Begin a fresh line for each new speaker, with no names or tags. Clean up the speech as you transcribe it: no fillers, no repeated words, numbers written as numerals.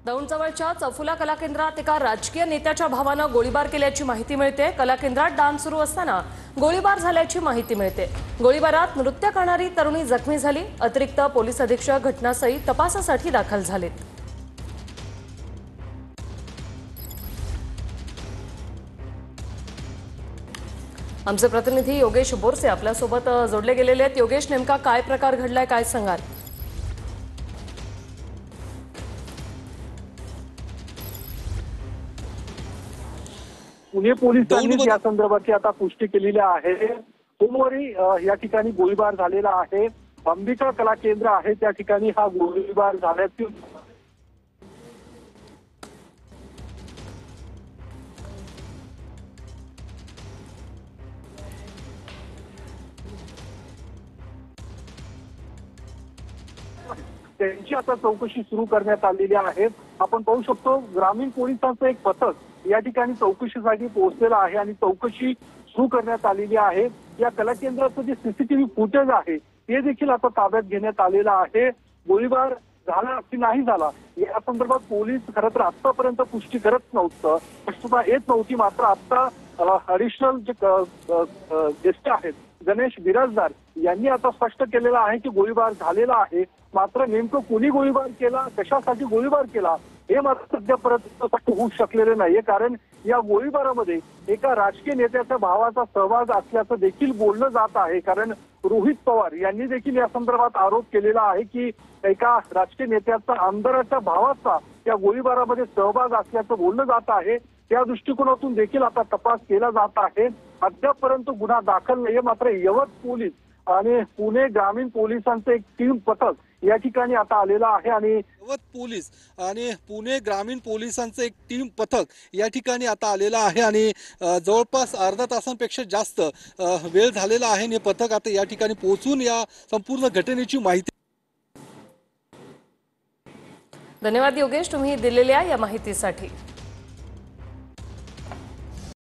दौंडजवळच्या चफुला कला केंद्रात एका राजकीय नेत्याच्या भावानं गोळीबार केल्याची माहिती मिळते। कला केंद्रात डान्स सुरू असताना गोळीबार झाल्याची माहिती मिळते। गोळीबारात नृत्य करणारी तरुणी जखमी झाली। अतिरिक्त पोलीस अधीक्षक घटनास्थळी तपासासाठी दाखल झालेत। आमचे प्रतिनिधी योगेश बोरसे आपल्यासोबत जोडले गेलेले आहेत। योगेश, नेमका काय प्रकार घडलाय, काय सांगाल?
पुणे पोलिसांनी या संदर्भाची आता पुष्टी केलेली आहे। सोमवारी या ठिकाणी गोळीबार झालेला आहे। अंबिका कला केंद्र आहे त्या ठिकाणी हा गोळीबार झाल्याची त्यांची आता चौकशी सुरू करण्यात आलेली आहे। आपण पाहू शकतो ग्रामीण पोलिसांचं एक पथक या ठिकाणी चौकशीसाठी पोहोचलेलं आहे आणि चौकशी सुरू करण्यात आलेली आहे। या कला केंद्राचं जे सीसीटीव्ही फुटेज आहे ते देखील आता ताब्यात घेण्यात आलेलं आहे। गोळीबार झाला की नाही झाला या संदर्भात पोलीस खरं तर आतापर्यंत पुष्टी करत नव्हतं, स्पष्टता येत नव्हती। मात्र आता ऍडिशनल जे गेस्ट आहेत गणेश बिराजदार यांनी आता स्पष्ट केलेलं आहे की गोळीबार झालेला आहे। मात्र नेमकं कोणी गोळीबार केला, कशासाठी गोळीबार केला हे मात्र सध्यापर्यंत स्पष्ट होऊ शकलेले नाहीये। कारण या गोळीबारामध्ये एका राजकीय नेत्याच्या भावाचा सहभाग असल्याचं देखील बोललं जात आहे। कारण रोहित पवार यांनी देखील या संदर्भात आरोप केलेला आहे की एका राजकीय नेत्याचा आमदाराच्या भावाचा या गोळीबारामध्ये सहभाग असल्याचं बोललं जात आहे। त्या दृष्टिकोनातून देखील आता तपास केला जात आहे। अद्यापर्यंत गुन्हा दाखल नाहीये। मात्र यवत पोलीस आणि पुणे ग्रामीण पोलिसांचं एक टीम पथक या ठिकाणी आता आलेला आहे आणि
यवत पोलीस आणि पुणे ग्रामीण पोलिसांचं एक टीम पथक या ठिकाणी आता आलेला आहे आणि जवळपास अर्धा तासांपेक्षा जास्त वेळ झालेला आहे। हे पथक आता या ठिकाणी पोहोचून या संपूर्ण घटनेची माहिती।
धन्यवाद योगेश, तुम्ही दिलेल्या या माहितीसाठी।